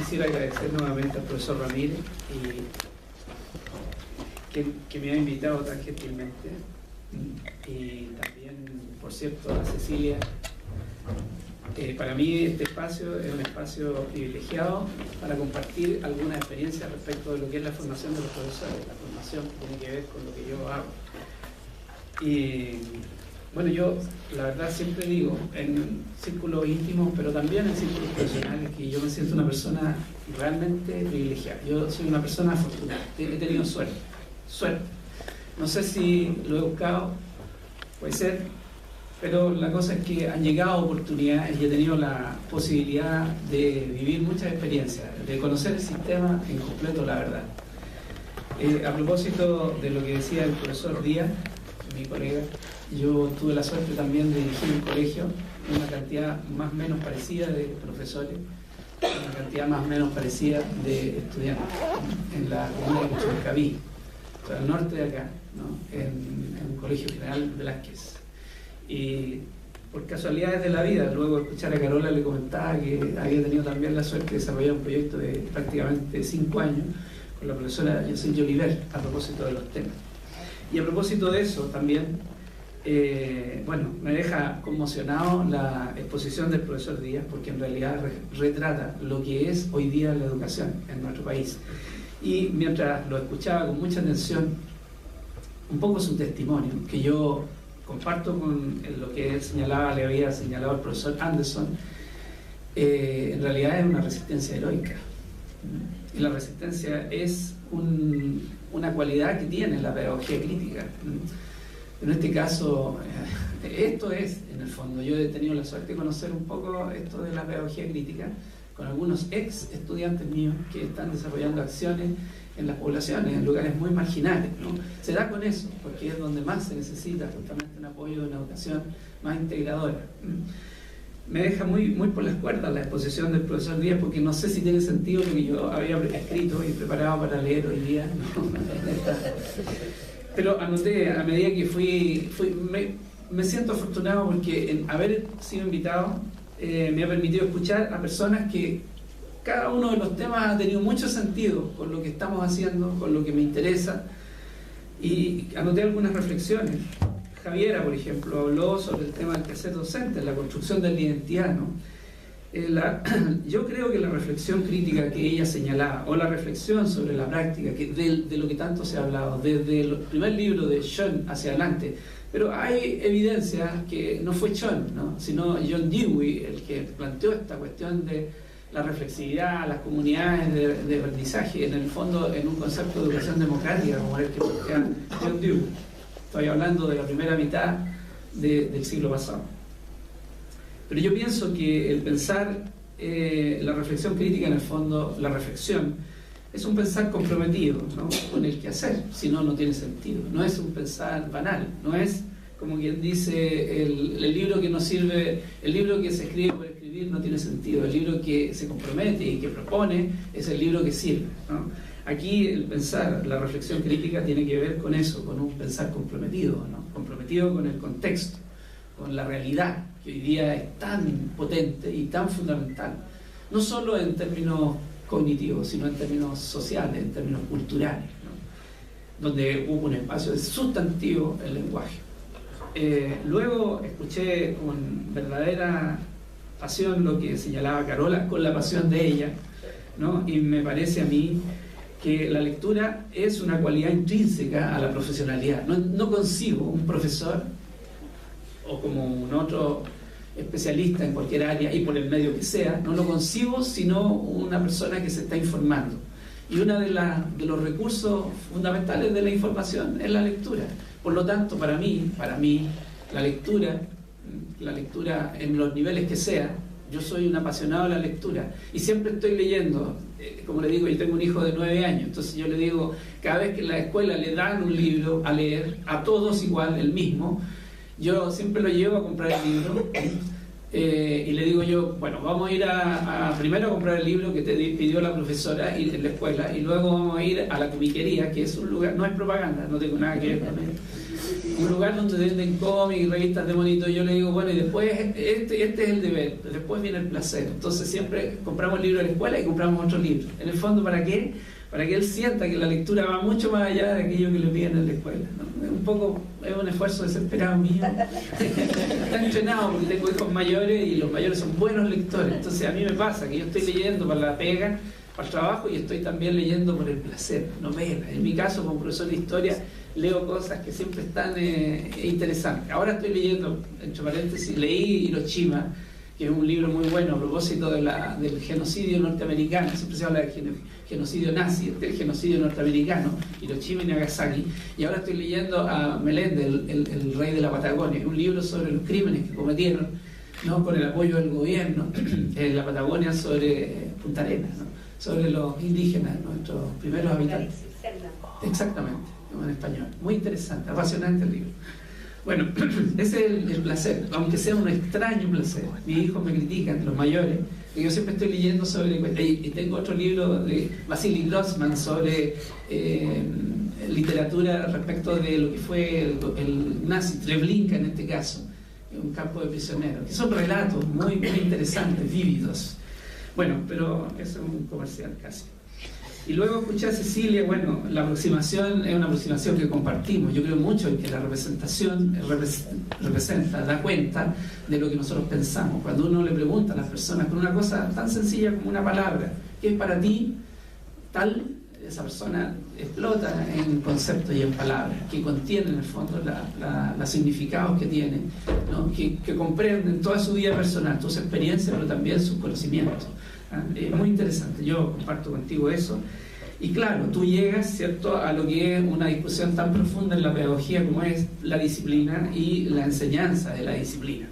quisiera agradecer nuevamente al profesor Ramírez que me ha invitado tan gentilmente, y también, por cierto, a Cecilia. Para mí este espacio es un espacio privilegiado para compartir algunas experiencias respecto de lo que es la formación de los profesores, la formación que tiene que ver con lo que yo hago. Y bueno, yo la verdad siempre digo, en círculos íntimos, pero también en círculos profesionales, que yo me siento una persona realmente privilegiada. Yo soy una persona afortunada, he tenido suerte. No sé si lo he buscado, puede ser, pero la cosa es que han llegado oportunidades y he tenido la posibilidad de vivir muchas experiencias, de conocer el sistema en completo, la verdad. A propósito de lo que decía el profesor Díaz, mi colega, yo tuve la suerte también de dirigir un colegio, una cantidad más o menos parecida de profesores, una cantidad más o menos parecida de estudiantes, en la comuna de Churcaví, al norte de acá, ¿no? en un colegio general Velázquez. Y por casualidades de la vida, luego de escuchar a Carola le comentaba que había tenido también la suerte de desarrollar un proyecto de prácticamente 5 años con la profesora Jocelyn Oliver a propósito de los temas. Y a propósito de eso también, bueno, me deja conmocionado la exposición del profesor Díaz, porque en realidad retrata lo que es hoy día la educación en nuestro país. Y mientras lo escuchaba con mucha atención, un poco su testimonio, que yo comparto con lo que él señalaba, le había señalado el profesor Anderson, en realidad es una resistencia heroica. Y la resistencia es una cualidad que tiene la pedagogía crítica. En este caso, esto es, en el fondo, yo he tenido la suerte de conocer un poco esto de la pedagogía crítica con algunos ex estudiantes míos que están desarrollando acciones en las poblaciones, en lugares muy marginales, ¿no? Se da con eso, porque es donde más se necesita justamente un apoyo de una educación más integradora. Me deja muy por las cuerdas la exposición del profesor Díaz, porque no sé si tiene sentido lo que yo había escrito y preparado para leer hoy día, ¿no? Pero anoté a medida que me siento afortunado porque en haber sido invitado me ha permitido escuchar a personas que cada uno de los temas ha tenido mucho sentido con lo que estamos haciendo, con lo que me interesa, y anoté algunas reflexiones. Javiera, por ejemplo, habló sobre el tema del quehacer docente, la construcción de la identidad, ¿no? Yo creo que la reflexión crítica que ella señalaba, o la reflexión sobre la práctica, de lo que tanto se ha hablado, desde el primer libro de John hacia adelante, pero hay evidencia que no fue John, ¿no? Sino John Dewey el que planteó esta cuestión de la reflexividad, las comunidades de aprendizaje, en el fondo en un concepto de educación democrática, como el que plantea John Dewey. Estoy hablando de la primera mitad del siglo pasado. Pero yo pienso que el pensar la reflexión crítica, en el fondo, la reflexión, es un pensar comprometido, ¿no? Con el quehacer, si no, no tiene sentido. No es un pensar banal, no es como quien dice el libro que nos sirve, el libro que se escribe por escribir no tiene sentido, el libro que se compromete y que propone es el libro que sirve, ¿no? Aquí el pensar, la reflexión crítica tiene que ver con eso, con un pensar comprometido, ¿no? Comprometido con el contexto, con la realidad, que hoy día es tan potente y tan fundamental, no solo en términos cognitivos, sino en términos sociales, en términos culturales, ¿no? Donde hubo un espacio de sustantivo el lenguaje. Luego escuché con verdadera pasión lo que señalaba Carola, con la pasión de ella, ¿no? Y me parece a mí que la lectura es una cualidad intrínseca a la profesionalidad. No concibo un profesor o como un otro especialista en cualquier área y por el medio que sea, no lo concibo sino una persona que se está informando. Y uno de los recursos fundamentales de la información es la lectura. Por lo tanto, para mí, la lectura en los niveles que sea, yo soy un apasionado de la lectura y siempre estoy leyendo. Como le digo, yo tengo un hijo de 9 años, entonces yo le digo, cada vez que en la escuela le dan un libro a leer, a todos igual, el mismo, yo siempre lo llevo a comprar el libro y le digo yo, bueno, vamos a ir primero a comprar el libro que te pidió la profesora en la escuela y luego vamos a ir a la cubiquería, que es un lugar, no es propaganda, no tengo nada que ver con él. un lugar donde venden cómics y revistas de monito. Yo le digo, bueno, y después este es el deber, después viene el placer. Entonces siempre compramos el libro de la escuela y compramos otro libro. En el fondo, ¿para qué? Para que él sienta que la lectura va mucho más allá de aquello que le piden en la escuela, ¿no? Es un poco, es un esfuerzo desesperado mío. Está entrenado porque tengo hijos mayores y los mayores son buenos lectores. Entonces a mí me pasa que yo estoy leyendo para la pega, para el trabajo, y estoy también leyendo por el placer, novelas. En mi caso, como profesor de historia, leo cosas que siempre están interesantes. Ahora estoy leyendo, entre paréntesis, leí Hiroshima, que es un libro muy bueno a propósito del genocidio norteamericano. Siempre se habla del genocidio nazi, del genocidio norteamericano, Hiroshima y Nagasaki. Y ahora estoy leyendo a Meléndez, el rey de la Patagonia, un libro sobre los crímenes que cometieron, ¿no?, con el apoyo del gobierno en la Patagonia, sobre Punta Arenas, ¿no?, sobre los indígenas, nuestros primeros habitantes. Exactamente, en español. Muy interesante, apasionante el libro. Bueno, ese es el placer, aunque sea un extraño placer. Mis hijos me critican, los mayores, que yo siempre estoy leyendo sobre... Y tengo otro libro de Vasily Grossman sobre literatura respecto de lo que fue el nazi, Treblinka en este caso, un campo de prisioneros, que son relatos muy, muy interesantes, vívidos. Bueno, pero eso es un comercial casi. Y luego escuché a Cecilia. Bueno, la aproximación es una aproximación que compartimos. Yo creo mucho en que la representación representa, da cuenta de lo que nosotros pensamos. Cuando uno le pregunta a las personas con una cosa tan sencilla como una palabra, ¿qué es para ti tal? Esa persona explota en conceptos y en palabras que contienen en el fondo los significados que tienen, ¿no?, que comprenden toda su vida personal, sus experiencias, pero también sus conocimientos. Es muy interesante, yo comparto contigo eso. Y claro, tú llegas, ¿cierto?, a lo que es una discusión tan profunda en la pedagogía como es la disciplina y la enseñanza de la disciplina.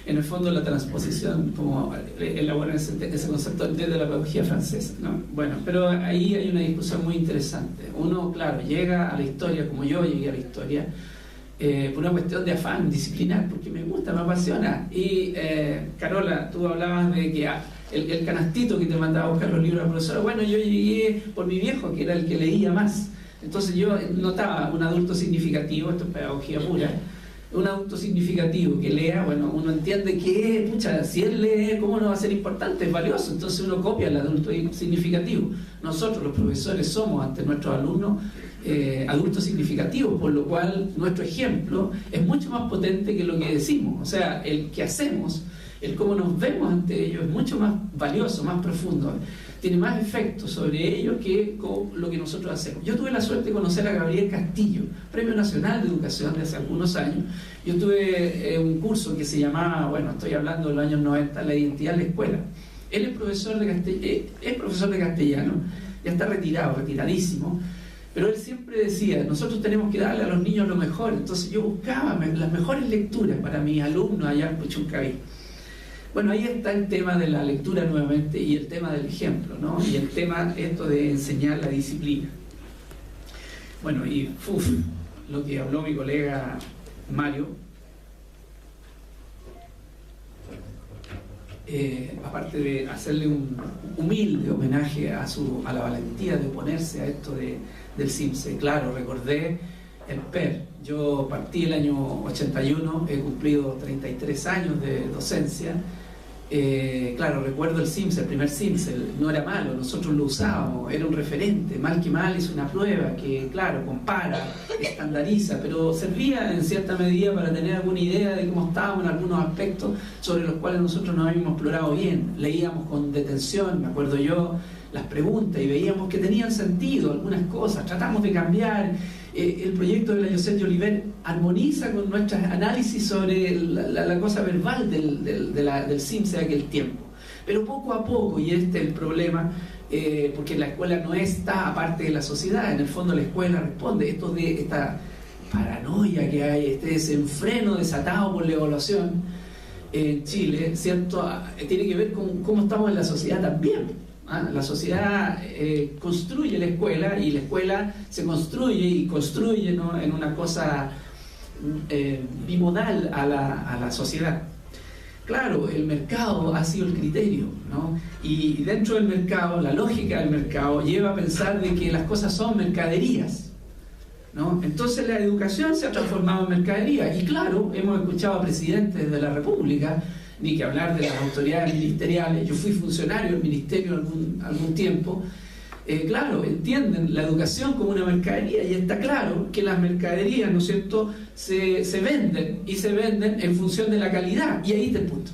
En el fondo, la transposición, como elaboran ese concepto desde la pedagogía francesa, ¿no? Bueno, pero ahí hay una discusión muy interesante. Uno, claro, llega a la historia como yo llegué a la historia, por una cuestión de afán disciplinar, porque me gusta, me apasiona. Y Carola, tú hablabas de que el canastito que te mandaba a buscar los libros de la profesora. Bueno, yo llegué por mi viejo, que era el que leía más. Entonces yo notaba un adulto significativo, esto es pedagogía pura, un adulto significativo que lea. Bueno, uno entiende que, pucha, si él lee, ¿cómo no va a ser importante? Es valioso. Entonces uno copia al adulto significativo. Nosotros, los profesores, somos ante nuestros alumnos adultos significativos, por lo cual nuestro ejemplo es mucho más potente que lo que decimos. O sea, el que hacemos, el cómo nos vemos ante ellos, es mucho más valioso, más profundo, tiene más efecto sobre ellos que lo que nosotros hacemos. Yo tuve la suerte de conocer a Gabriel Castillo, Premio Nacional de Educación de hace algunos años. Yo tuve un curso que se llamaba, bueno, estoy hablando de los años 90, La identidad en la escuela. Él es profesor de castellano, ya está retiradísimo, pero él siempre decía, nosotros tenemos que darle a los niños lo mejor. Entonces yo buscaba las mejores lecturas para mis alumnos allá en Puchuncaví. Bueno, ahí está el tema de la lectura nuevamente y el tema del ejemplo, ¿no? Y el tema esto de enseñar la disciplina. Bueno, y lo que habló mi colega Mario, aparte de hacerle un humilde homenaje a la valentía de oponerse a esto del CIMSE. Claro, recordé el PER. Yo partí el año 81, he cumplido 33 años de docencia. Claro, recuerdo el CIMSE, el primer CIMSE, no era malo, nosotros lo usábamos, era un referente, mal que mal hizo una prueba que, claro, compara, estandariza, pero servía en cierta medida para tener alguna idea de cómo estábamos en algunos aspectos sobre los cuales nosotros nos habíamos explorado bien. Leíamos con detención, me acuerdo yo, las preguntas y veíamos que tenían sentido algunas cosas, tratamos de cambiar. El proyecto de la Josette Jolivet armoniza con nuestros análisis sobre la cosa verbal del CIMSE de aquel tiempo. Pero poco a poco, y este es el problema, porque la escuela no está aparte de la sociedad, en el fondo la escuela responde esta paranoia que hay, este desenfreno desatado por la evaluación en Chile, ¿cierto? Tiene que ver con cómo estamos en la sociedad también. La sociedad construye la escuela y la escuela se construye, ¿no?, en una cosa bimodal a la sociedad. Claro, el mercado ha sido el criterio, ¿no? Y dentro del mercado, la lógica del mercado lleva a pensar de que las cosas son mercaderías. ¿no? Entonces la educación se ha transformado en mercadería. Y claro, hemos escuchado a presidentes de la República, ni que hablar de las autoridades ministeriales. Yo fui funcionario del ministerio algún tiempo. Claro, entienden la educación como una mercadería, y está claro que las mercaderías, ¿no es cierto?, se venden, y se venden en función de la calidad. Y ahí está el punto.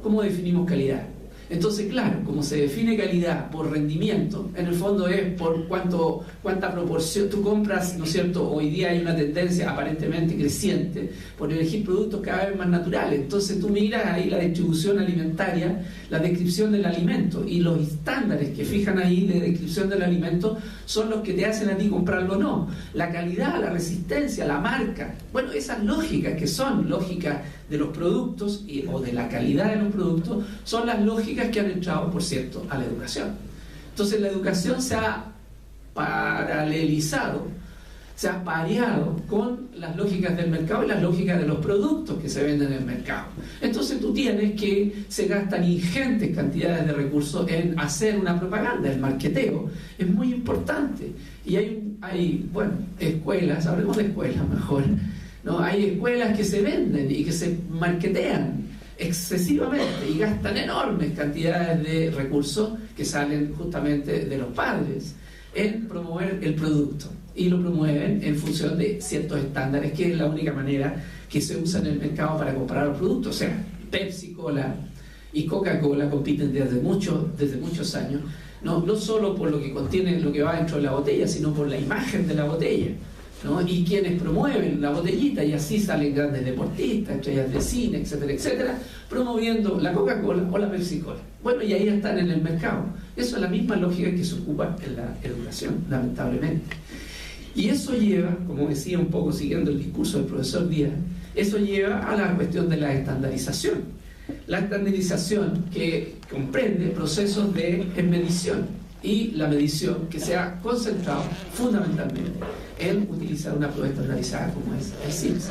¿Cómo definimos calidad? Entonces, claro, como se define calidad por rendimiento, en el fondo es por cuánta proporción tú compras, ¿no es cierto? Hoy día hay una tendencia aparentemente creciente por elegir productos cada vez más naturales. Entonces tú miras ahí la distribución alimentaria, la descripción del alimento, y los estándares que fijan ahí de descripción del alimento son los que te hacen a ti comprarlo o no. La calidad, la resistencia, la marca, bueno, esas lógicas que son lógicas de los productos o de la calidad de los productos, son las lógicas que han entrado, por cierto, a la educación. Entonces la educación se ha paralelizado, se ha pareado con las lógicas del mercado y las lógicas de los productos que se venden en el mercado. Entonces tú tienes que se gastan ingentes cantidades de recursos en hacer una propaganda. El marketeo es muy importante, y hay escuelas, hablemos de escuelas mejor, ¿no? Hay escuelas que se venden y que se marketean excesivamente y gastan enormes cantidades de recursos que salen justamente de los padres en promover el producto, y lo promueven en función de ciertos estándares, que es la única manera que se usa en el mercado para comprar los productos. O sea, Pepsi, Cola y Coca-Cola compiten desde muchos años, no solo por lo que contiene, lo que va dentro de la botella, sino por la imagen de la botella, ¿no? Y quienes promueven la botellita, y así salen grandes deportistas, estrellas de cine, etcétera, etcétera, promoviendo la Coca-Cola o la Pepsi-Cola. Bueno, y ahí están en el mercado. Eso es la misma lógica que se ocupa en la educación, lamentablemente. Y eso lleva, como decía un poco siguiendo el discurso del profesor Díaz, eso lleva a la cuestión de la estandarización. La estandarización que comprende procesos de medición, y la medición que se ha concentrado fundamentalmente en utilizar una prueba estandarizada como es el CIMSS.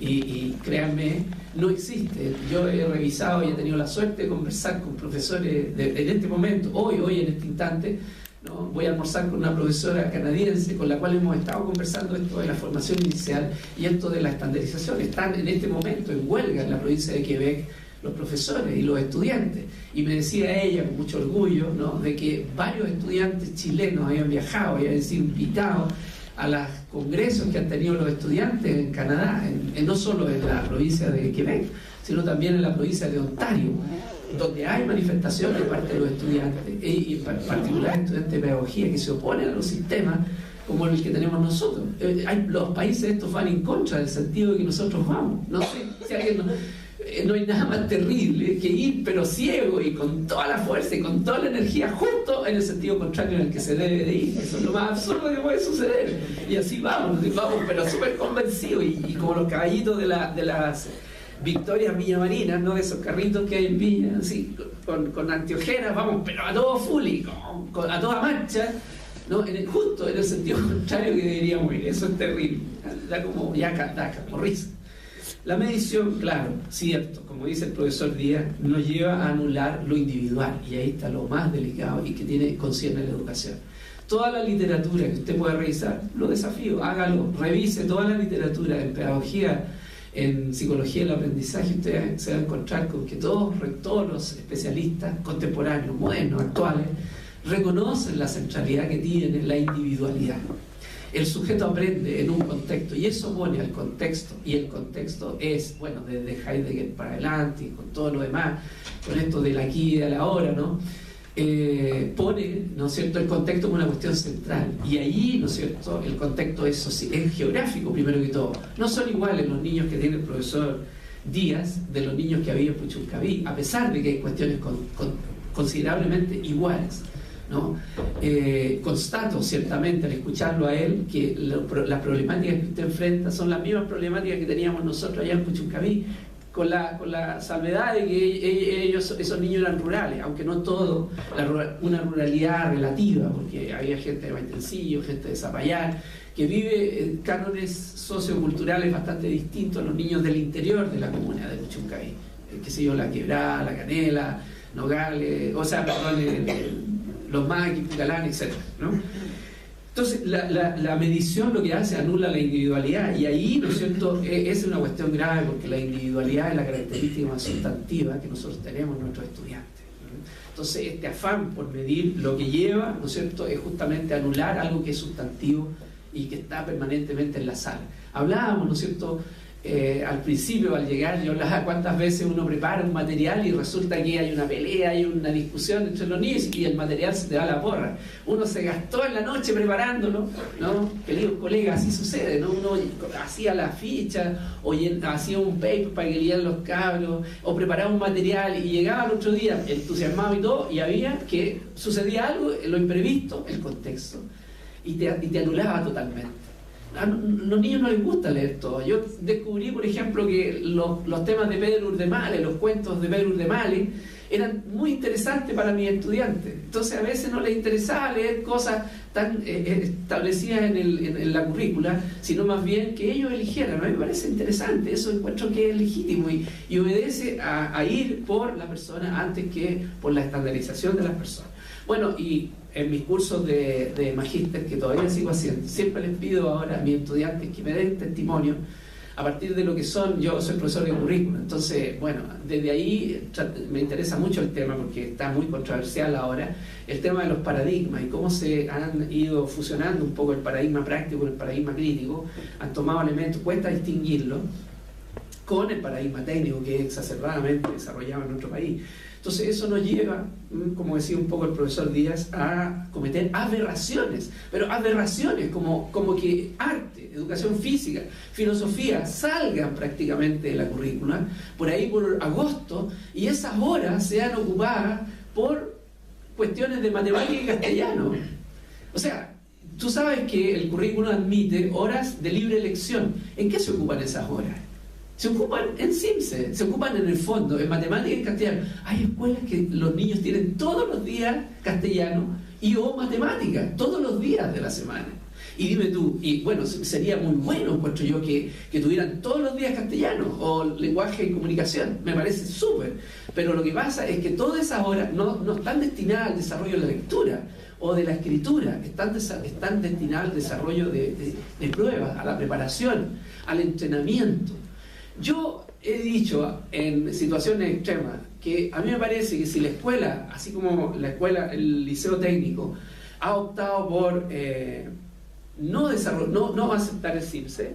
Y créanme, no existe. Yo he revisado y he tenido la suerte de conversar con profesores en este momento, hoy en este instante, ¿no? Voy a almorzar con una profesora canadiense con la cual hemos estado conversando esto de la formación inicial y esto de la estandarización. Están en este momento en huelga en la provincia de Quebec los profesores y los estudiantes, y me decía ella con mucho orgullo, ¿no?, de que varios estudiantes chilenos habían viajado y habían sido invitados a los congresos que han tenido los estudiantes en Canadá, no solo en la provincia de Quebec, sino también en la provincia de Ontario, donde hay manifestaciones de parte de los estudiantes, y en particular estudiantes de pedagogía, que se oponen a los sistemas como el que tenemos nosotros. Los países estos van en contra del sentido de que nosotros vamos. No sé si alguien no hay nada más terrible que ir pero ciego y con toda la fuerza y con toda la energía justo en el sentido contrario en el que se debe de ir. Eso es lo más absurdo que puede suceder, y así vamos pero súper convencidos, y como los caballitos de las victorias villamarinas, ¿no?, de esos carritos que hay en Villa, así, con anteojeras, vamos, pero a todo full y a toda marcha, ¿no? Justo en el sentido contrario que deberíamos ir. Eso es terrible, da como risa. La medición, claro, cierto, como dice el profesor Díaz, nos lleva a anular lo individual, y ahí está lo más delicado y que concierne la educación. Toda la literatura que usted pueda revisar, lo desafío, hágalo, revise toda la literatura en pedagogía, en psicología del aprendizaje. Usted se va a encontrar con que todos los especialistas contemporáneos, modernos, actuales, reconocen la centralidad que tiene la individualidad. El sujeto aprende en un contexto, y eso pone al contexto, y el contexto es, bueno, desde Heidegger para adelante, y con todo lo demás, con esto del aquí y de la ahora, ¿no? Pone, ¿no es cierto?, el contexto como una cuestión central, y ahí, ¿no es cierto?, el contexto es geográfico primero que todo. No son iguales los niños que tiene el profesor Díaz de los niños que había en Puchuncaví, a pesar de que hay cuestiones considerablemente iguales, ¿no? Constato ciertamente al escucharlo a él que las problemáticas que usted enfrenta son las mismas problemáticas que teníamos nosotros allá en Puchuncaví, con la salvedad de que esos niños eran rurales, aunque no todo, una ruralidad relativa, porque había gente de Maitencillo, gente de Zapallar, que vive cánones socioculturales bastante distintos a los niños del interior de la comuna de Puchuncaví, qué sé yo, La Quebrada, La Canela, Nogales, Los Maquis, Pucalán, etc., ¿no? Entonces, la medición lo que hace anula la individualidad, y ahí, ¿no es cierto?, es una cuestión grave, porque la individualidad es la característica más sustantiva que nosotros tenemos en nuestros estudiantes. Entonces, este afán por medir lo que lleva, ¿no es cierto?, es justamente anular algo que es sustantivo y que está permanentemente en la sala. Hablábamos, ¿no es cierto?, al principio, al llegar, yo hablaba cuántas veces uno prepara un material y resulta que hay una pelea, hay una discusión entre los niños y el material se te va a la porra. Uno se gastó en la noche preparándolo, ¿no? Queridos colegas, así sucede, ¿no? Uno hacía la ficha o hacía un paper para que leyeran los cabros o preparaba un material y llegaba el otro día entusiasmado y todo, y había que sucedía algo, lo imprevisto, el contexto, y te anulaba totalmente. A los niños no les gusta leer todo. Yo descubrí, por ejemplo, que los temas de Pedro Urdemales, los cuentos de Pedro Urdemales, eran muy interesantes para mis estudiantes. Entonces a veces no les interesaba leer cosas tan establecidas en la currícula, sino más bien que ellos eligieran. A mí me parece interesante, eso encuentro que es legítimo y obedece a ir por la persona antes que por la estandarización de las personas. Bueno, y en mis cursos de magíster, que todavía sigo haciendo, siempre les pido ahora a mis estudiantes que me den testimonio a partir de lo que son. Yo soy profesor de currículum, entonces, bueno, desde ahí me interesa mucho el tema, porque está muy controversial ahora, el tema de los paradigmas y cómo se han ido fusionando un poco el paradigma práctico con el paradigma crítico, han tomado elementos, cuesta distinguirlo, con el paradigma técnico que es exacerbadamente desarrollado en nuestro país. Entonces eso nos lleva, como decía un poco el profesor Díaz, a cometer aberraciones, pero aberraciones como que arte, educación física, filosofía salgan prácticamente de la currícula, por ahí por agosto, y esas horas sean ocupadas por cuestiones de matemática y castellano. O sea, tú sabes que el currículum admite horas de libre elección. ¿En qué se ocupan esas horas? Se ocupan en CIMSE, se ocupan en el fondo, en matemática y en castellano. Hay escuelas que los niños tienen todos los días castellano y o matemática, todos los días de la semana. Y dime tú, y bueno, sería muy bueno, encuentro yo, que tuvieran todos los días castellano o lenguaje y comunicación, me parece súper. Pero lo que pasa es que todas esas horas no están destinadas al desarrollo de la lectura o de la escritura, están destinadas al desarrollo de pruebas, a la preparación, al entrenamiento. Yo he dicho en situaciones extremas que a mí me parece que si la escuela, así como la escuela, el liceo técnico, ha optado por no aceptar el CIMSE,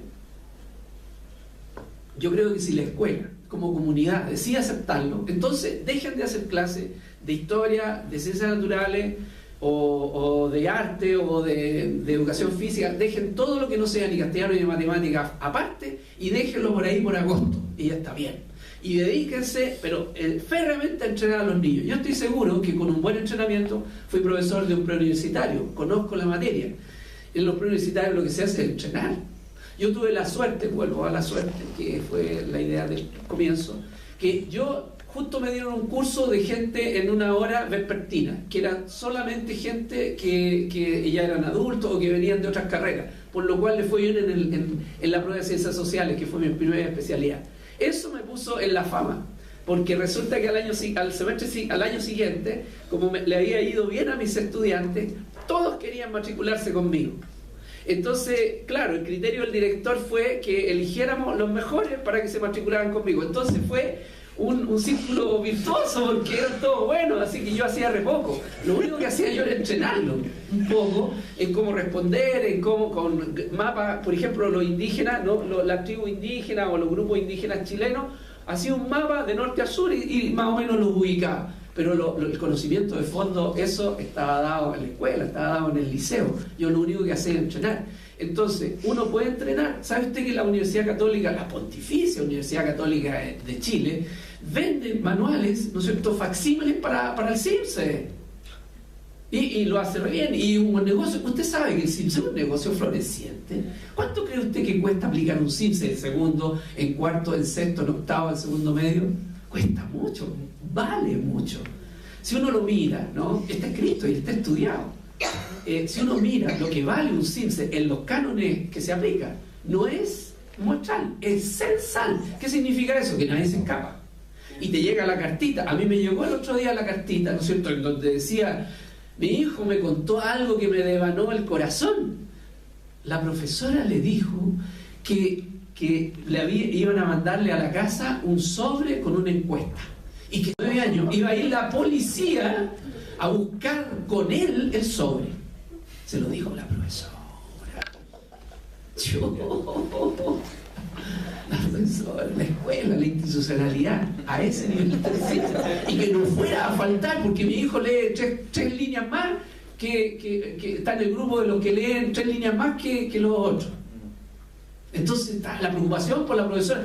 yo creo que si la escuela, como comunidad, decide aceptarlo, entonces dejen de hacer clases de historia, de ciencias naturales, o de arte o de educación física, dejen todo lo que no sea ni castellano ni matemáticas aparte y déjenlo por ahí por agosto y ya está bien, y dedíquense pero férreamente a entrenar a los niños. Yo estoy seguro que con un buen entrenamiento, fui profesor de un preuniversitario, conozco la materia. En los preuniversitarios lo que se hace es entrenar. Yo tuve la suerte, vuelvo a la suerte, que fue la idea del comienzo, que yo justo me dieron un curso de gente en una hora vespertina, que eran solamente gente que ya eran adultos o que venían de otras carreras, por lo cual les fue bien en la prueba de ciencias sociales, que fue mi primera especialidad. Eso me puso en la fama, porque resulta que al año siguiente, como le había ido bien a mis estudiantes, todos querían matricularse conmigo. Entonces, claro, el criterio del director fue que eligiéramos los mejores para que se matricularan conmigo. Entonces fue un círculo virtuoso, porque eran todos buenos, así que yo hacía re poco. Lo único que hacía yo era entrenarlo un poco en cómo responder, en cómo, con mapas, por ejemplo, los indígenas, ¿no? La tribu indígena o los grupos indígenas chilenos, hacía un mapa de norte a sur y más o menos los ubicaba. Pero el conocimiento de fondo, eso estaba dado en la escuela, estaba dado en el liceo. Yo lo único que hacía era entrenar. Entonces, uno puede entrenar. ¿Sabe usted que la Universidad Católica, la Pontificia Universidad Católica de Chile, vende manuales, ¿no es cierto?, facsímiles para el CIMSE? Y lo hace re bien. Y un negocio, usted sabe que el CIMSE es un negocio floreciente. ¿Cuánto cree usted que cuesta aplicar un CIMSE en segundo, en cuarto, en sexto, en octavo, en segundo medio? Cuesta mucho, vale mucho. Si uno lo mira, ¿no?, está escrito y está estudiado. Si uno mira lo que vale un CIMSE en los cánones que se aplica, no es muestral, es censal. ¿Qué significa eso? Que nadie se escapa. Y te llega la cartita. A mí me llegó el otro día la cartita, ¿no es cierto?, en donde decía: Mi hijo me contó algo que me devanó el corazón. La profesora le dijo que iban a mandarle a la casa un sobre con una encuesta. Y que 9 años iba a ir la policía a buscar con él el sobre. Se lo dijo la profesora. La profesora, la escuela, la institucionalidad, a ese nivel. Y que no fuera a faltar, porque mi hijo lee tres líneas más, que está en el grupo de los que leen 3 líneas más que los otros. Entonces está la preocupación por la profesora.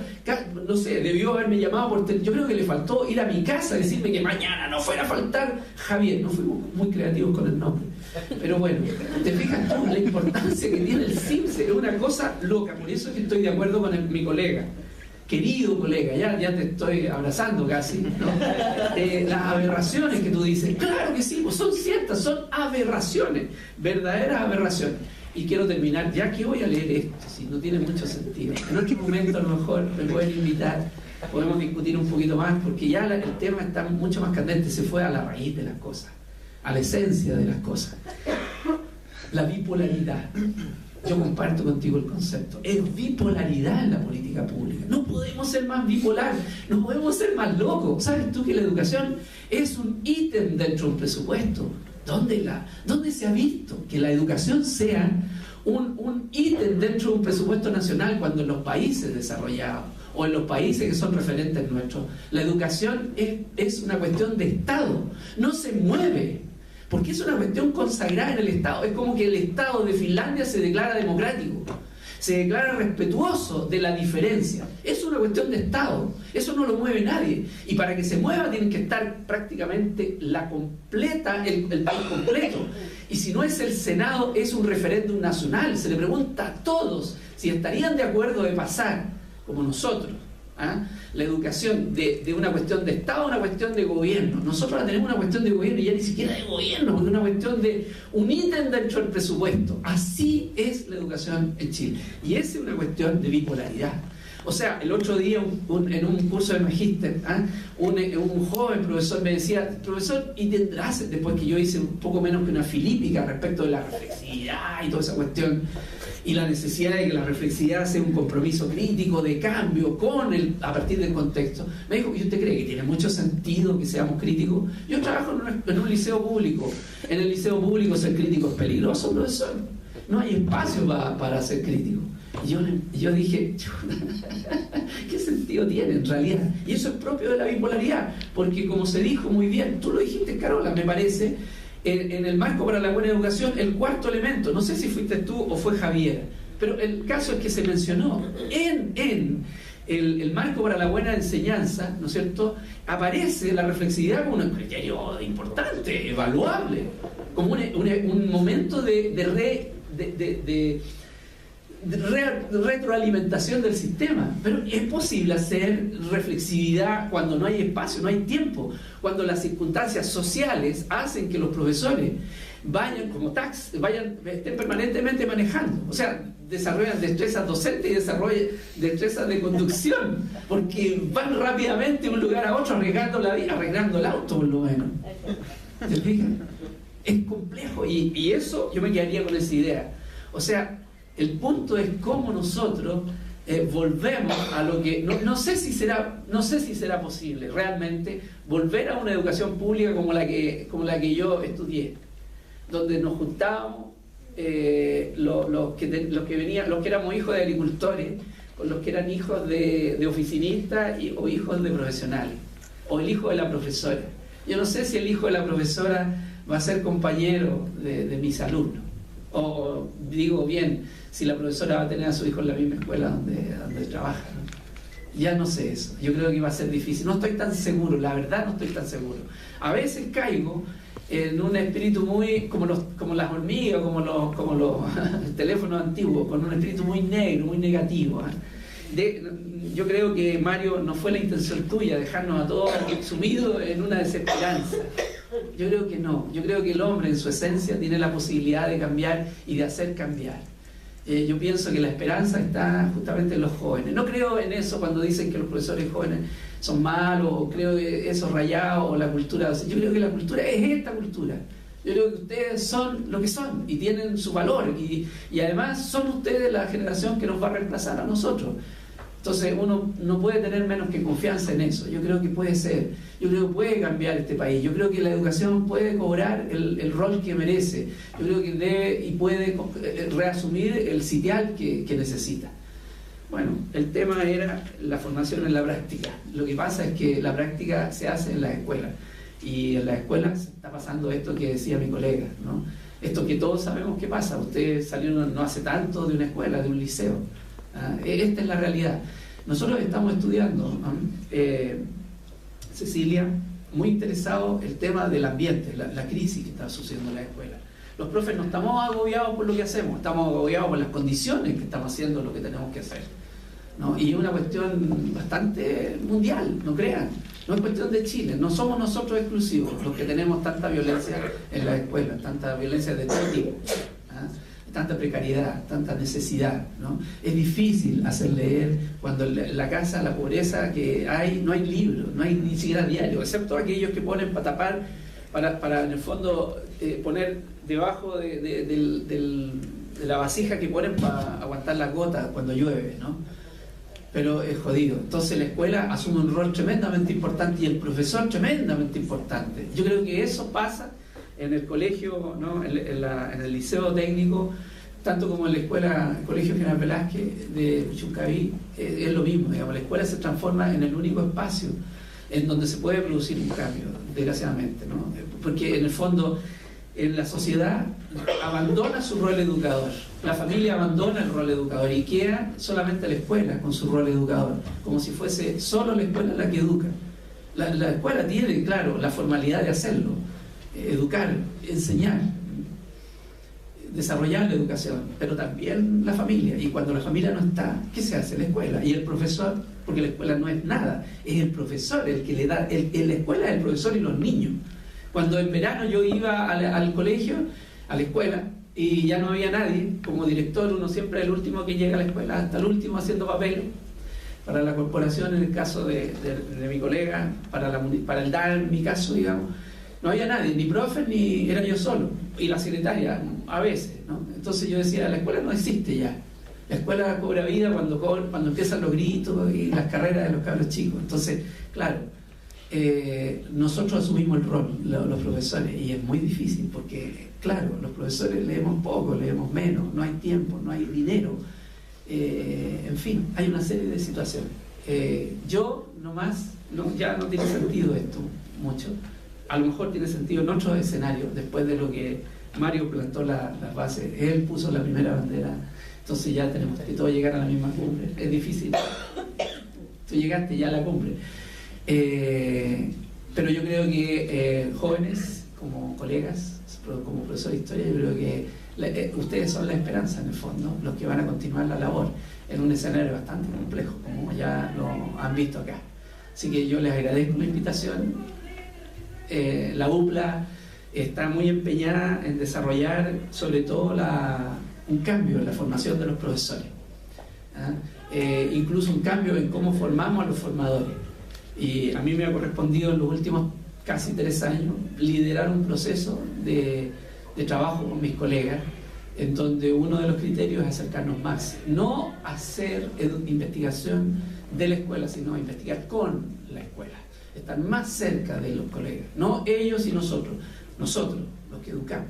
No sé, debió haberme llamado por yo creo que le faltó ir a mi casa, decirme que mañana no fuera a faltar Javier. No fuimos muy creativos con el nombre, pero bueno, te fijas tú la importancia que tiene el CIMSE. Es una cosa loca. Por eso es que estoy de acuerdo con mi colega, querido colega, ya te estoy abrazando casi, ¿no? Las aberraciones que tú dices, claro que sí, pues son ciertas, son aberraciones, verdaderas aberraciones. Y quiero terminar, ya que voy a leer esto, si no tiene mucho sentido. En otro momento a lo mejor me pueden invitar, podemos discutir un poquito más, porque ya el tema está mucho más candente, se fue a la raíz de las cosas, a la esencia de las cosas. La bipolaridad. Yo comparto contigo el concepto. Es bipolaridad en la política pública. No podemos ser más bipolar, no podemos ser más locos. ¿Sabes tú que la educación es un ítem dentro de un presupuesto? ¿Dónde se ha visto que la educación sea un ítem dentro de un presupuesto nacional cuando en los países desarrollados o en los países que son referentes nuestros, la educación es una cuestión de Estado, no se mueve, porque es una cuestión consagrada en el Estado? Es como que el Estado de Finlandia se declara democrático, se declara respetuoso de la diferencia. Es una cuestión de Estado, eso no lo mueve nadie. Y para que se mueva tienen que estar prácticamente el país completo. Y si no es el Senado, es un referéndum nacional. Se le pregunta a todos si estarían de acuerdo de pasar, como nosotros, la educación de una cuestión de Estado a una cuestión de gobierno. Nosotros la tenemos una cuestión de gobierno y ya ni siquiera de gobierno, porque es una cuestión de un ítem dentro del presupuesto. Así es la educación en Chile. Y esa es una cuestión de bipolaridad. O sea, el otro día en un curso de magíster, un joven profesor me decía, profesor, ¿y tendrás, después que yo hice un poco menos que una filípica respecto de la reflexividad y toda esa cuestión, y la necesidad de que la reflexividad sea un compromiso crítico de cambio a partir del contexto? Me dijo, ¿y usted cree que tiene mucho sentido que seamos críticos? Yo trabajo en un liceo público. En el liceo público ser crítico es peligroso, profesor. No hay espacio para ser crítico. Y yo dije, ¿qué sentido tiene en realidad? Y eso es propio de la bipolaridad, porque como se dijo muy bien, tú lo dijiste, Carola, me parece, en el marco para la buena educación, el cuarto elemento, no sé si fuiste tú o fue Javier, pero el caso es que se mencionó en el marco para la buena enseñanza, ¿no es cierto?, aparece la reflexividad como un criterio importante, evaluable, como un momento de retroalimentación del sistema. Pero es posible hacer reflexividad cuando no hay espacio, no hay tiempo, cuando las circunstancias sociales hacen que los profesores estén permanentemente manejando, o sea, desarrollan destrezas docentes y desarrollan destrezas de conducción, porque van rápidamente de un lugar a otro arreglando la vida, arreglando el auto por lo menos. ¿Te fijas? Es complejo y eso yo me quedaría con esa idea. O sea, el punto es cómo nosotros volvemos a lo que no sé si será posible realmente volver a una educación pública como la que yo estudié, donde nos juntábamos los que éramos hijos de agricultores con los que eran hijos de oficinistas o hijos de profesionales, o el hijo de la profesora. Yo no sé si el hijo de la profesora va a ser compañero de mis alumnos, o digo bien, si la profesora va a tener a su hijo en la misma escuela donde trabaja, ¿no? Ya no sé eso, yo creo que va a ser difícil, no estoy tan seguro, la verdad no estoy tan seguro. A veces caigo en un espíritu muy, como las hormigas, como los teléfonos antiguos, con un espíritu muy negro, muy negativo, yo creo que, Mario, no fue la intención tuya dejarnos a todos sumidos en una desesperanza. Yo creo que no. Yo creo que el hombre en su esencia tiene la posibilidad de cambiar y de hacer cambiar. Yo pienso que la esperanza está justamente en los jóvenes. No creo en eso cuando dicen que los profesores jóvenes son malos, o creo que eso rayado, o la cultura. Yo creo que la cultura es esta cultura. Yo creo que ustedes son lo que son y tienen su valor y además son ustedes la generación que nos va a reemplazar a nosotros. Entonces uno no puede tener menos que confianza en eso. Yo creo que puede ser, yo creo que puede cambiar este país, yo creo que la educación puede cobrar el rol que merece, yo creo que debe y puede reasumir el sitial que necesita. Bueno, el tema era la formación en la práctica. Lo que pasa es que la práctica se hace en las escuelas y en las escuelas está pasando esto que decía mi colega, ¿no? Esto que todos sabemos que pasa. Ustedes salieron no hace tanto de una escuela, de un liceo. Esta es la realidad. Nosotros estamos estudiando, ¿no? Cecilia, muy interesado el tema del ambiente, la crisis que está sucediendo en la escuela. Los profes no estamos agobiados por lo que hacemos, estamos agobiados por las condiciones que estamos haciendo lo que tenemos que hacer, ¿no? Y es una cuestión bastante mundial, no crean, no es cuestión de Chile, no somos nosotros exclusivos los que tenemos tanta violencia en la escuela, tanta violencia de todo tipo, ¿ah? Tanta precariedad, tanta necesidad, ¿no? Es difícil hacer leer cuando en la casa, la pobreza que hay, no hay libros, no hay ni siquiera diario, excepto aquellos que ponen para tapar, para en el fondo poner debajo de la vasija que ponen para aguantar las gotas cuando llueve, ¿no? Pero es jodido. Entonces la escuela asume un rol tremendamente importante y el profesor tremendamente importante. Yo creo que eso pasa en el colegio, ¿no? en el liceo técnico, tanto como en la escuela, el Colegio General Velázquez de Chuncaví, es lo mismo, digamos, la escuela se transforma en el único espacio en donde se puede producir un cambio, desgraciadamente, ¿no? Porque en el fondo, en la sociedad abandona su rol educador, la familia abandona el rol educador y queda solamente la escuela con su rol educador, como si fuese solo la escuela la que educa. La escuela tiene, claro, la formalidad de hacerlo, educar, enseñar, desarrollar la educación, pero también la familia. Y cuando la familia no está, ¿qué se hace? La escuela. Y el profesor, porque la escuela no es nada, es el profesor el que le da, la escuela es el profesor y los niños. Cuando en verano yo iba al colegio, a la escuela, y ya no había nadie, como director uno siempre es el último que llega a la escuela, hasta el último haciendo papel para la corporación, en el caso de mi colega, para el DAE, en mi caso, digamos. No había nadie, ni profe, ni era yo solo, y la secretaria a veces, ¿no? Entonces yo decía, la escuela no existe ya. La escuela cobra vida cuando empiezan los gritos y las carreras de los cabros chicos. Entonces, claro, nosotros asumimos el rol, los profesores, y es muy difícil porque, claro, los profesores leemos poco, leemos menos, no hay tiempo, no hay dinero, en fin, hay una serie de situaciones. Yo nomás, ya no tiene sentido esto mucho. A lo mejor tiene sentido en otros escenarios, después de lo que Mario plantó las bases, él puso la primera bandera, entonces ya tenemos que todos llegar a la misma cumbre. Es difícil, tú llegaste ya a la cumbre. Pero yo creo que jóvenes, como colegas, como profesor de historia, yo creo que ustedes son la esperanza en el fondo, los que van a continuar la labor en un escenario bastante complejo, como ya lo han visto acá. Así que yo les agradezco la invitación. La UPLA está muy empeñada en desarrollar sobre todo un cambio en la formación de los profesores, incluso un cambio en cómo formamos a los formadores. Y a mí me ha correspondido en los últimos casi 3 años liderar un proceso de trabajo con mis colegas, en donde uno de los criterios es acercarnos más, no hacer investigación de la escuela, sino investigar con la escuela, estar más cerca de los colegas, no ellos y nosotros los que educamos,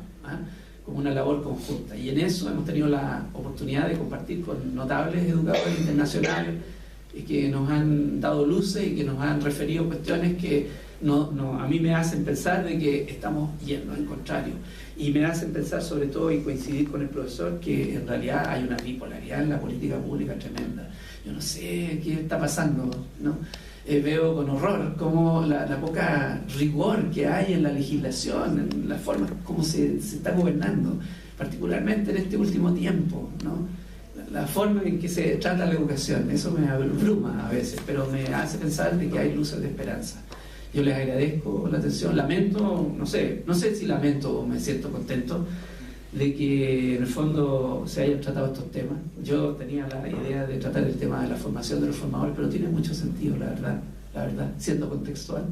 como una labor conjunta. Y en eso hemos tenido la oportunidad de compartir con notables educadores internacionales que nos han dado luces y que nos han referido cuestiones que a mí me hacen pensar de que estamos yendo al contrario, y me hacen pensar sobre todo y coincidir con el profesor que en realidad hay una bipolaridad en la política pública tremenda. Yo no sé qué está pasando, ¿no? Veo con horror cómo la poca rigor que hay en la legislación, en la forma como se está gobernando, particularmente en este último tiempo, ¿no? La forma en que se trata la educación, eso me abruma a veces, pero me hace pensar de que hay luces de esperanza. Yo les agradezco la atención, lamento, no sé si lamento o me siento contento de que en el fondo se hayan tratado estos temas. Yo tenía la idea de tratar el tema de la formación de los formadores, pero tiene mucho sentido, la verdad, siendo contextual.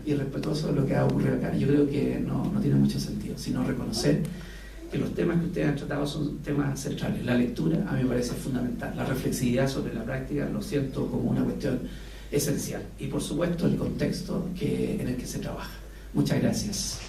y respetuoso de lo que ha ocurrido acá. Yo creo que no tiene mucho sentido, sino reconocer que los temas que ustedes han tratado son temas centrales. La lectura a mí me parece fundamental, la reflexividad sobre la práctica lo siento como una cuestión esencial, y por supuesto el contexto en el que se trabaja. Muchas gracias.